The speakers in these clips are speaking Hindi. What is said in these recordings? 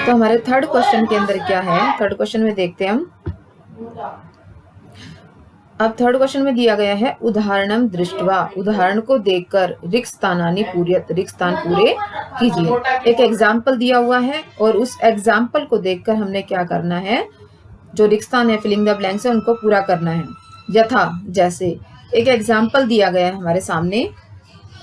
तो हमारे थर्ड क्वेश्चन के अंदर क्या है, थर्ड क्वेश्चन में देखते हैं हम। अब थर्ड क्वेश्चन में दिया गया है उदाहरणम दृष्ट्वा, उदाहरण को देखकर रिक्त स्थानानि पूर्यत, रिक्त स्थान पूरे कीजिए। एक एग्जाम्पल दिया हुआ है और उस एग्जाम्पल को देखकर हमने क्या करना है, जो रिक्त स्थान है फिलिंग द ब्लैंक्स है उनको पूरा करना है। यथा, जैसे एक एग्जाम्पल दिया गया है हमारे सामने,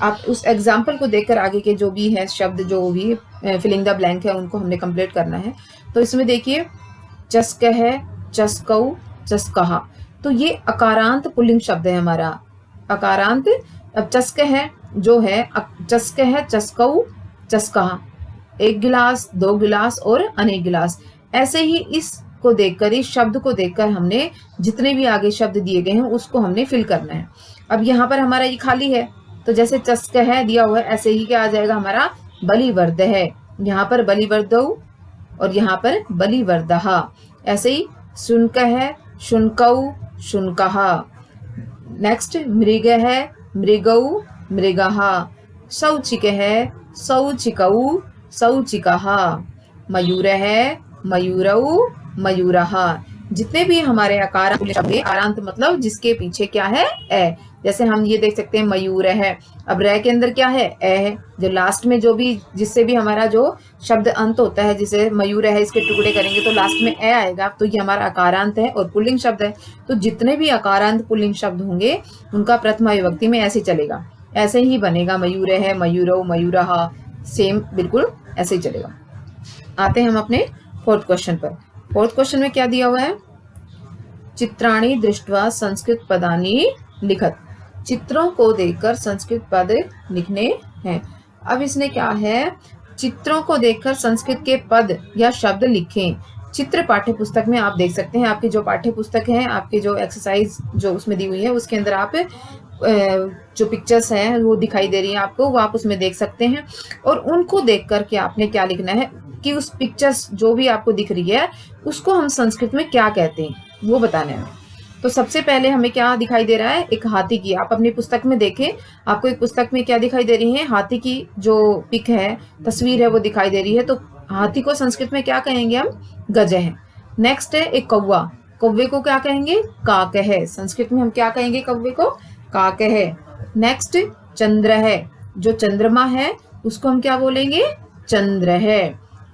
आप उस एग्जाम्पल को देखकर आगे के जो भी है शब्द, जो भी फिलिंग द ब्लैंक है उनको हमने कंप्लीट करना है। तो इसमें देखिए चस्क है, चस्कऊ, चस्कहा, तो ये अकारांत पुल्लिंग शब्द है हमारा, अकारांत। अब चस्क है जो है, चस्क है, चस्कऊ, चस्कहा, एक गिलास, दो गिलास और अनेक गिलास। ऐसे ही इसको देखकर, इस शब्द को देखकर हमने जितने भी आगे शब्द दिए गए हैं उसको हमने फिल करना है। अब यहाँ पर हमारा ये खाली है, तो जैसे चस्क है दिया हुआ है, ऐसे ही क्या आ जाएगा हमारा बलिवर्द है। यहाँ पर बलिवर्दऊ और यहाँ पर बलिवर्दहा। ऐसे ही शुनक है, शुनकऊ, शुनकहा। नेक्स्ट मृग है, मृगऊ, मृगहा। शौचिक है, शौचिकऊ, शौचिकहा। मयूर है, मयूरऊ, मयूरहा। जितने भी हमारे आकारांत शब्द, आकारांत मतलब जिसके पीछे क्या है, ए। जैसे हम ये देख सकते हैं मयूर है, अब रे के अंदर क्या है, ए है। जो लास्ट में जो भी, जिससे भी हमारा जो शब्द अंत होता है, जिसे मयूर है इसके टुकड़े करेंगे तो लास्ट में ए आएगा, तो ये हमारा आकारांत है और पुल्लिंग शब्द है। तो जितने भी आकारांत पुल्लिंग शब्द होंगे उनका प्रथमा विभक्ति में ऐसे चलेगा, ऐसे ही बनेगा। मयूर है, मयूरऊ, मयूरहा, सेम बिल्कुल ऐसे ही चलेगा। आते हैं हम अपने फोर्थ क्वेश्चन पर। फोर्थ क्वेश्चन में क्या दिया हुआ है, चित्राणि दृष्ट्वा संस्कृत पदानि लिखत, चित्रों को देखकर संस्कृत पद लिखने हैं। अब इसने क्या है, चित्रों को देखकर संस्कृत के पद या शब्द लिखें। चित्र पाठ्य पुस्तक में आप देख सकते हैं, आपकी जो पाठ्य पुस्तक है, आपकी जो एक्सरसाइज जो उसमें दी हुई है उसके अंदर आप जो पिक्चर्स हैं वो दिखाई दे रही है आपको, वो आप उसमें देख सकते हैं। और उनको देख कर के आपने क्या लिखना है कि उस पिक्चर्स जो भी आपको दिख रही है उसको हम संस्कृत में क्या कहते हैं वो बताना है। तो सबसे पहले हमें क्या दिखाई दे रहा है, एक हाथी की। आप अपनी पुस्तक में देखें, आपको एक पुस्तक में क्या दिखाई दे रही है, हाथी की जो पिक है, तस्वीर है वो दिखाई दे रही है। तो हाथी को संस्कृत में क्या कहेंगे हम, गज है। नेक्स्ट है एक कौवा, कौवे को क्या कहेंगे, काक है। संस्कृत में हम क्या कहेंगे कौवे को, काक है। नेक्स्ट चंद्र है, जो चंद्रमा है उसको हम क्या बोलेंगे, चंद्र है।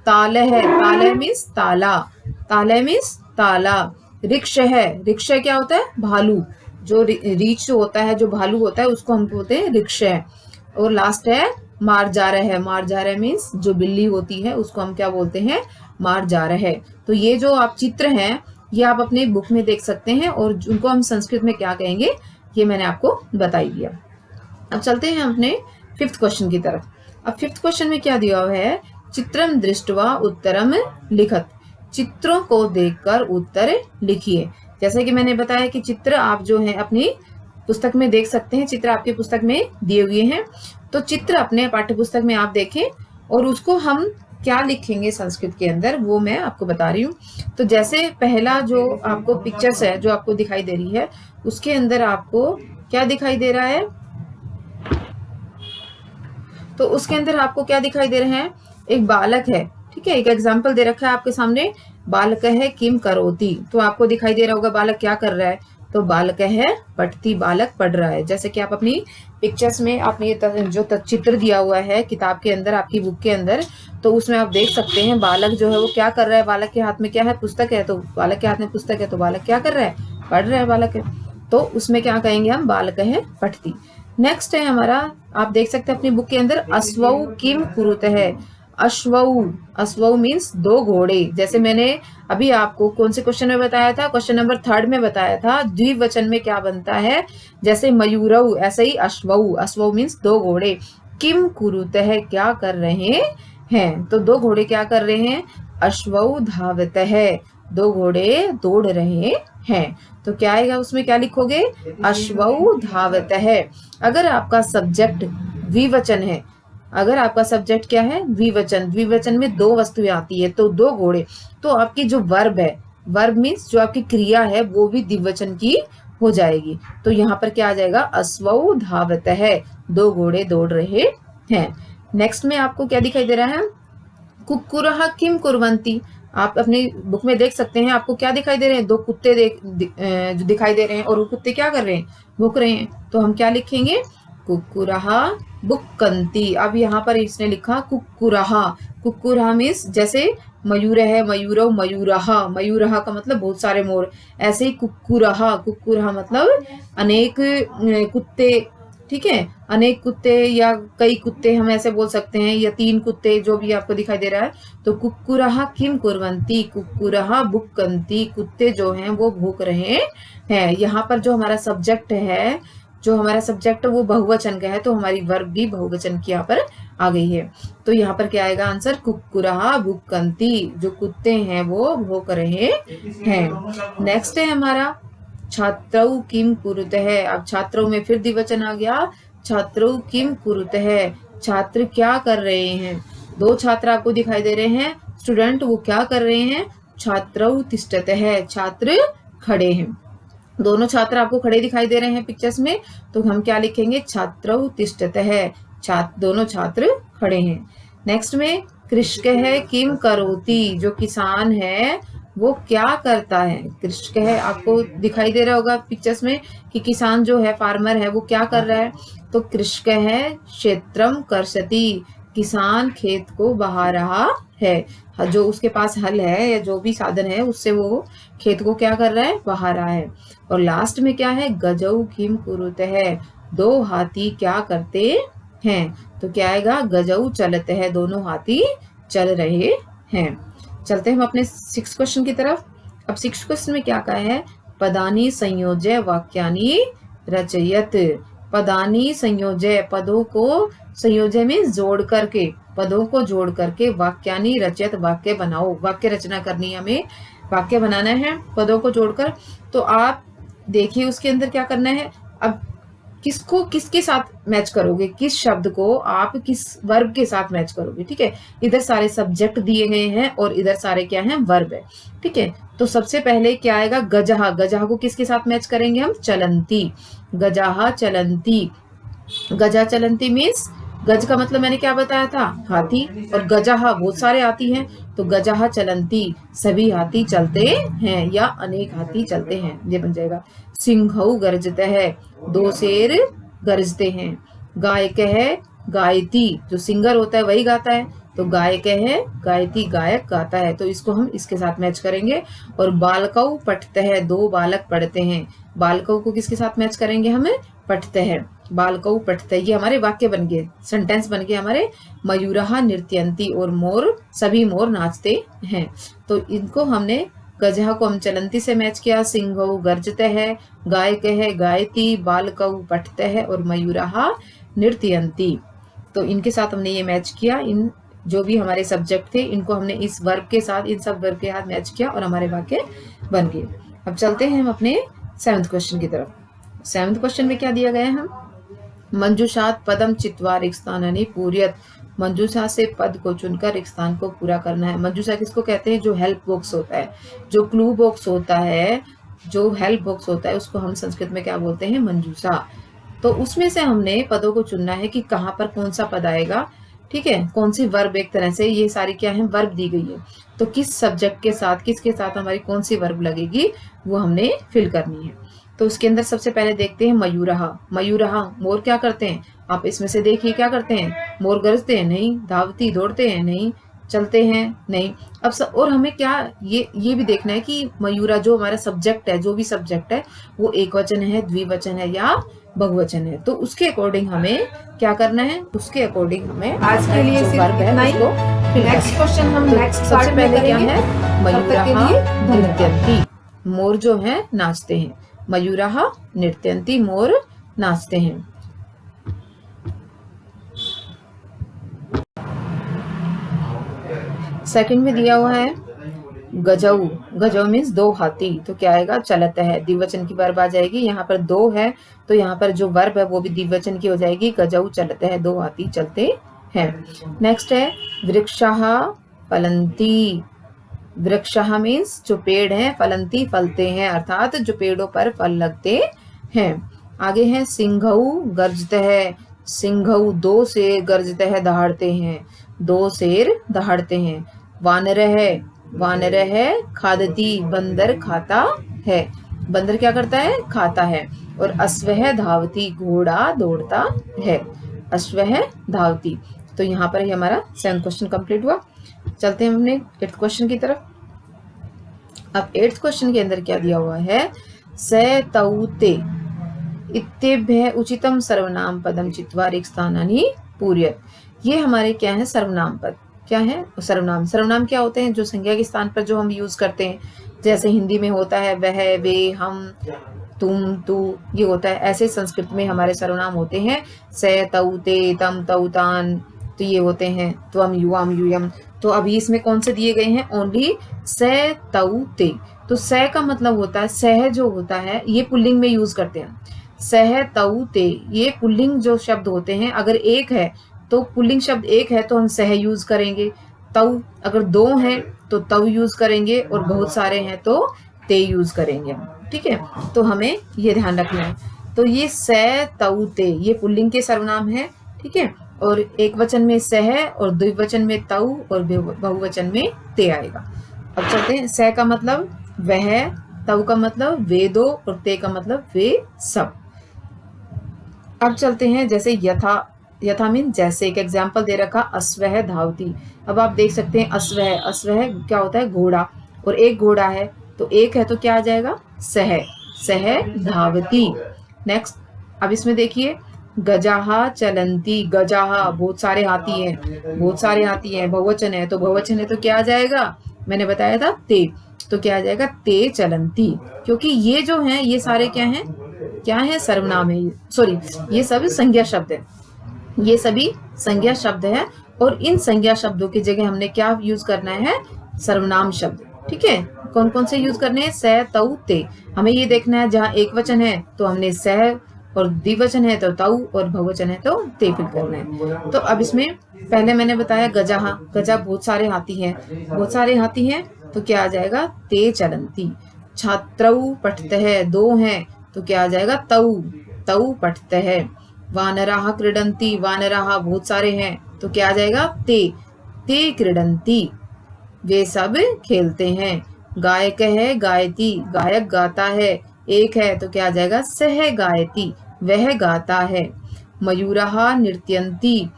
ताल है, ताल मीन्स ताला, ताल मीन्स ताला। रिक्ष है, रिक्ष क्या होता है, भालू। जो रीछ होता है, जो भालू होता है उसको हम बोलते हैं रिक्ष है। और लास्ट है मार्जार है, मार्जार मीन्स जो बिल्ली होती है उसको हम क्या बोलते हैं, मार्जार है। तो ये जो आप चित्र हैं ये आप अपने बुक में देख सकते हैं और उनको हम संस्कृत में क्या कहेंगे ये मैंने आपको बता ही दिया। अब चलते हैं अपने फिफ्थ क्वेश्चन की तरफ। अब फिफ्थ क्वेश्चन में क्या दिया हुआ है, चित्रम दृष्ट्वा उत्तरम लिखत, चित्रों को देखकर उत्तर लिखिए। जैसे कि मैंने बताया कि चित्र आप जो है अपनी पुस्तक में देख सकते हैं, चित्र आपकी पुस्तक में दिए हुए हैं। तो चित्र अपने पाठ्य पुस्तक में आप देखें और उसको हम क्या लिखेंगे संस्कृत के अंदर वो मैं आपको बता रही हूँ। तो जैसे पहला जो आपको पिक्चर्स है जो आपको दिखाई दे रही है उसके अंदर आपको क्या दिखाई दे रहा है, तो उसके अंदर आपको क्या दिखाई दे रहे हैं, एक बालक है, ठीक है। एक एग्जाम्पल दे रखा है आपके सामने, बालक है किम करोति, तो आपको दिखाई दे रहा होगा बालक क्या कर रहा है, तो बालक है पठती, बालक पढ़ रहा है। जैसे कि आप अपनी पिक्चर्स में आपने जो चित्र दिया हुआ है किताब के अंदर, आपकी बुक के अंदर, तो उसमें आप देख सकते हैं बालक जो है वो क्या कर रहा है, बालक के हाथ में क्या है, पुस्तक है। तो बालक के हाथ में पुस्तक है तो बालक क्या कर रहा है, पढ़ रहा है बालक है। तो उसमें क्या कहेंगे हम, बालक है पठती। नेक्स्ट है हमारा, आप देख सकते हैं अपनी बुक के अंदर, अश्वऊ किम कुरुत है, अश्वऊ, अश्वऊ मीन्स दो घोड़े। जैसे मैंने अभी आपको कौन से क्वेश्चन में बताया था, क्वेश्चन नंबर 3 में बताया था, द्विवचन में क्या बनता है, जैसे मयूरऊ ऐसे ही अश्वऊ, अश्वऊ मीन्स दो घोड़े। किम कुरुत है, क्या कर रहे हैं, तो दो घोड़े क्या कर रहे हैं, अश्वऊ धावत है, दो घोड़े दौड़ रहे हैं। तो क्या आएगा उसमें, क्या लिखोगे, अश्वऊ धावत है। अगर आपका सब्जेक्ट द्विवचन है, अगर आपका सब्जेक्ट क्या है, द्विवचन, द्विवचन में दो वस्तुएं आती है तो दो घोड़े, तो आपकी जो वर्ब है, वर्ब मीन्स जो आपकी क्रिया है वो भी द्विवचन की हो जाएगी। तो यहाँ पर क्या आ जाएगा, अश्वऊ धावत है, दो घोड़े दौड़ रहे हैं। नेक्स्ट में आपको क्या दिखाई दे रहा है, कुक्कुरः किम कुर्वन्ति। आप अपनी बुक में देख सकते हैं, आपको क्या दिखाई दे रहे हैं, दो कुत्ते जो दिखाई दे रहे हैं, और वो कुत्ते क्या कर रहे हैं, भूख रहे हैं। तो हम क्या लिखेंगे, कुक्कुरः बुक्कन्ति। अब यहाँ पर इसने लिखा कुक्कुरः। कुक्कुरः मीन्स जैसे मयूर है, मयूरौ मयूरः, मयूरः का मतलब बहुत सारे मोर, ऐसे ही कुक्कुरः, कुक्कुरः मतलब अनेक कुत्ते, ठीक है, अनेक कुत्ते या कई कुत्ते हम ऐसे बोल सकते हैं, या तीन कुत्ते, जो भी आपको दिखाई दे रहा है। तो कुक्कुरः किम कुर्वन्ति, कुक्कुरः बुक्कन्ति, कुत्ते जो हैं वो भूख रहे हैं। यहाँ पर जो हमारा सब्जेक्ट है, वो बहुवचन का है, तो हमारी वर्ब भी बहुवचन की यहाँ पर आ गई है। तो यहाँ पर क्या आएगा आंसर, कुक्कुरः बुक्कन्ति, जो कुत्ते हैं वो भूख रहे हैं। नेक्स्ट है हमारा छात्रौ किम कुरुतः। अब छात्रों में फिर द्विवचन आ गया, छात्रौ किम कुरुतः, छात्र क्या कर रहे हैं। दो छात्र आपको दिखाई दे रहे हैं, स्टूडेंट, वो क्या कर रहे हैं, छात्रौ तिष्ठतः, छात्र खड़े हैं। दोनों छात्र आपको खड़े दिखाई दे रहे हैं पिक्चर्स में, तो हम क्या लिखेंगे, छात्रौ तिष्ठतः, दोनों छात्र खड़े हैं। नेक्स्ट में कृषकः किम करोति, जो किसान है वो क्या करता है। कृषकः आपको दिखाई दे रहा होगा पिक्चर्स में कि किसान जो है, फार्मर है, वो क्या कर रहा है। तो कृषकः क्षेत्रम कर्षति, किसान खेत को बहा रहा है। जो उसके पास हल है या जो भी साधन है, उससे वो खेत को क्या कर रहा है, बहा रहा है। और लास्ट में क्या है, गजौ किम कुरुतः, दो हाथी क्या करते हैं। तो क्या आएगा, गजौ चलतः, दोनों हाथी चल रहे हैं। चलते हैं हम अपने 6 क्वेश्चन की तरफ। अब 6 क्वेश्चन में क्या कहा है, पदानि संयोज्य वाक्यानि रचयत। पदानि संयोज्य, पदों को संयोज्य में जोड़ करके, पदों को जोड़ करके वाक्यानि रचयत, वाक्य बनाओ। वाक्य रचना करनी है हमें, वाक्य बनाना है पदों को जोड़कर। तो आप देखिए उसके अंदर क्या करना है। अब किसको किसके साथ मैच करोगे, किस शब्द को आप किस वर्ब के साथ मैच करोगे, ठीक है। इधर सारे सब्जेक्ट दिए गए हैं और इधर सारे क्या हैं, वर्ब है, ठीक है। तो सबसे पहले क्या आएगा, गजहा। गजहा को किसके साथ मैच करेंगे हम, चलंती। गजहा चलंती। गजा चलंती मीन्स, गज का मतलब मैंने क्या बताया था, हाथी, और गजहा बहुत सारे हाथी हैं, तो गजहा चलंती, सभी हाथी चलते हैं या अनेक हाथी चलते हैं, ये बन जाएगा। सिंहौ गरजते है, दो शेर गरजते हैं। गायक है गायती, जो सिंगर होता है वही गाता है, तो गायक है गायती, गायक गाता है, तो इसको हम इसके साथ मैच करेंगे। और बालकौ पठते है, दो बालक पढ़ते हैं। बालकौ को किसके साथ मैच करेंगे हमें, पठते हैं, बालकौ पठते, ये हमारे वाक्य बन गए, सेंटेंस बन गए हमारे। मयूरः नृत्यन्ति, और मोर, सभी मोर नाचते हैं। तो इनको हमने, गजहा को हम चलंती से मैच किया, सिंहौ गर्जते है, गायक है गायती, बालकौ पठते है, और मयूरः नृत्यन्ति। तो इनके साथ हमने ये मैच किया, इन जो भी हमारे सब्जेक्ट थे इनको हमने इस वर्ब के साथ, इन सब वर्ब के साथ मैच किया और हमारे वाक्य बन गए। अब चलते हैं हम अपने 7th क्वेश्चन की तरफ। 7th क्वेश्चन में क्या दिया गया है, हम मंजूषात पदम चित्वा रिक्स्थानानि पूर्यत। मंजूषा से पद को चुनकर रिक्त स्थान को पूरा करना है। मंजूषा किसको कहते हैं, जो हेल्प बॉक्स होता है, जो क्लू बॉक्स होता है, जो हेल्प बॉक्स होता है, उसको हम संस्कृत में क्या बोलते हैं, मंजूषा। तो उसमें से हमने पदों को चुनना है कि कहाँ पर कौन सा पद आएगा, ठीक है, कौन सी वर्ब, एक तरह से ये सारी क्या है, वर्ब दी गई है, तो किस सब्जेक्ट के साथ, किसके साथ हमारी कौन सी वर्ब लगेगी, वो हमने फिल करनी है। तो उसके अंदर सबसे पहले देखते हैं मयूरः। मयूरः, मोर क्या करते हैं, आप इसमें से देखिए क्या करते हैं, मोर गरजते हैं नहीं, धावती दौड़ते हैं नहीं, चलते हैं नहीं। अब और हमें क्या ये भी देखना है कि मयूरा जो हमारा सब्जेक्ट है, जो भी सब्जेक्ट है, वो एक वचन है, द्विवचन है या बहुवचन है। तो उसके अकॉर्डिंग हमें क्या करना है, उसके अकॉर्डिंग हमें आज के लिए वर्ब है उसको। नेक्स्ट क्वेश्चन हम नेक्स्ट सबसे पहले क्या है, मयूरः नृत्यन्ति, मोर जो है नाचते हैं। मयूरः नृत्यन्ति, मोर नाचते हैं। सेकंड में दिया हुआ है गजौ। गजौ मीन्स दो हाथी, तो क्या आएगा, चलता है, द्विवचन की वर्ब आ जाएगी। यहाँ पर दो है तो यहाँ पर जो वर्ब है वो भी द्विवचन की हो जाएगी। गजौ चलता है, दो हाथी चलते हैं। नेक्स्ट है वृक्षः फलन्ति। वृक्षः मीन्स जो पेड़ है, फलन्ति फलते हैं, अर्थात जो पेड़ों पर फल लगते हैं। आगे है सिंहौ गर्जते है। सिंघऊ दो शेर गरजते हैं दहाड़ते हैं, दो शेर दहाड़ते हैं। वानर है खादती, बंदर खाता है, बंदर क्या करता है, खाता है। और अश्वः धावती, घोड़ा दौड़ता है, अश्वः धावती। तो यहाँ पर ही हमारा 7th क्वेश्चन कंप्लीट हुआ। चलते हैं हमने 8th क्वेश्चन की तरफ। अब 8th क्वेश्चन के अंदर क्या दिया हुआ है, स तौ ते इत्येभ्यः उचितम सर्वनाम पदम चित्वा रिक्त स्थानानि पूरयत। ये हमारे क्या है, सर्वनाम पद। क्या है सर्वनाम? सर्वनाम क्या होते हैं, जो संज्ञा के स्थान पर जो हम यूज करते हैं, जैसे हिंदी में होता है वह, वे, हम, तुम, तू, ये होता है। ऐसे संस्कृत में हमारे सर्वनाम होते हैं स तौ ते तम तौ तान, तो ये होते हैं त्वम युवाम यूयम। तो अभी इसमें कौन से दिए गए हैं, ओनली स तौ ते। तो स का मतलब होता है, सह जो होता है ये पुल्लिंग में यूज करते हैं, सह तौ ते, ये पुल्लिंग जो शब्द होते हैं। अगर एक है तो पुल्लिंग शब्द एक है तो हम सह यूज करेंगे, तौ अगर दो हैं तो तौ यूज करेंगे, और बहुत सारे हैं तो ते यूज करेंगे। ठीक है, तो हमें ये ध्यान रखना है। तो ये स तौ ते ये पुल्लिंग के सर्वनाम है। ठीक है, और एक वचन में सह और द्विवचन में तौ और बहुवचन में ते आएगा। अब चलते हैं, स का मतलब वह, तौ का मतलब वे दो, और ते का मतलब वे सब। अब चलते हैं, जैसे यथा मीन जैसे। एक एग्जाम्पल दे रखा, अश्वः धावती। अब आप देख सकते हैं अश्वः क्या होता है, घोड़ा, और एक घोड़ा है तो एक है तो क्या आ जाएगा, सह धावती। नेक्स्ट, अब इसमें देखिए, गजाहा चलंती, गजाहा बहुत सारे हाथी हैं, बहुवचन है तो बहुवचन है तो क्या आ जाएगा, मैंने बताया था ते, तो क्या आ जाएगा, ते चलंती। क्योंकि ये जो हैं ये सारे क्या है, सर्वनाम है, सॉरी ये सभी संज्ञा शब्द है, ये सभी संज्ञा शब्द है। और इन संज्ञा शब्दों की जगह हमने क्या यूज करना है, सर्वनाम शब्द। ठीक है, कौन कौन से यूज करने हैं, स तौ ते। हमें ये देखना है, जहाँ एक वचन है तो हमने सह, और द्विवचन है तो तौ, और बहुवचन है तो ते फिल करना है। तो अब इसमें पहले मैंने बताया गजा बहुत सारे हाथी हैं तो क्या आ जाएगा, ते चलंती। छात्रौ पठतः दो हैं तो क्या आ जाएगा, तौ पठतः। वानराः क्रीडन्ति, वानराः बहुत सारे हैं तो क्या आ जाएगा, ते क्रीडन्ति, वे सब खेलते हैं। गायक है गायती, गायक गाता है, एक है तो क्या आ जाएगा, सह गायती, वह गाता है। मयूराः नृत्यन्ति,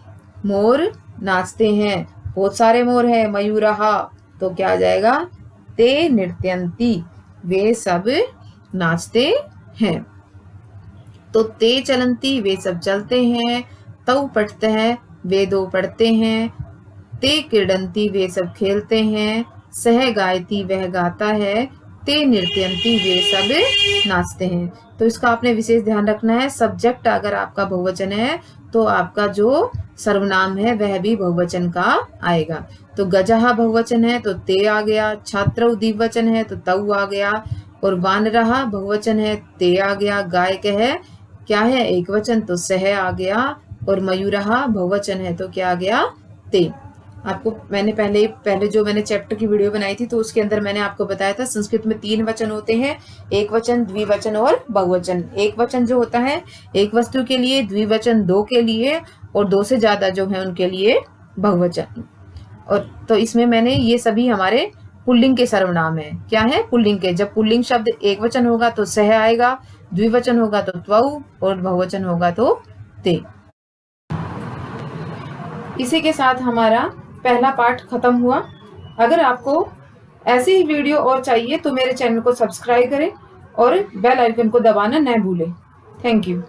मोर नाचते हैं, बहुत सारे मोर हैं, मयूराः तो क्या आ जाएगा, ते नृत्यन्ति, वे सब नाचते हैं। तो ते चलंती वे सब चलते हैं, तौ पढ़ते हैं वे दो पढ़ते हैं, ते क्रीडंती वे सब खेलते हैं, सह गायती वह गाता है, ते नृत्यंती वे सब नाचते हैं। तो इसका आपने विशेष ध्यान रखना है, सब्जेक्ट अगर आपका बहुवचन है तो आपका जो सर्वनाम है वह भी बहुवचन का आएगा। तो गजहा बहुवचन है तो ते आ गया, छात्र द्विवचन है तो तौ आ गया, और वानरहा बहुवचन है ते आ गया, गायक है क्या है एक वचन तो सह आ गया, और मयूरहा बहुवचन है तो क्या आ गया, ते। आपको मैंने पहले जो मैंने चैप्टर की वीडियो बनाई थी तो उसके अंदर मैंने आपको बताया था संस्कृत में 3 वचन होते हैं, एक वचन, द्विवचन और बहुवचन। एक वचन जो होता है एक वस्तु के लिए, द्विवचन 2 के लिए, और 2 से ज्यादा जो है उनके लिए बहुवचन। और तो इसमें मैंने ये सभी हमारे पुल्लिंग के सर्वनाम है। क्या है, पुल्लिंग के। जब पुल्लिंग शब्द एक वचन होगा तो सह आएगा, द्विवचन होगा तो त्वौ, और बहुवचन होगा तो ते। इसी के साथ हमारा पहला पार्ट खत्म हुआ। अगर आपको ऐसी ही वीडियो और चाहिए तो मेरे चैनल को सब्सक्राइब करें और बेल आइकन को दबाना न भूलें। Thank you.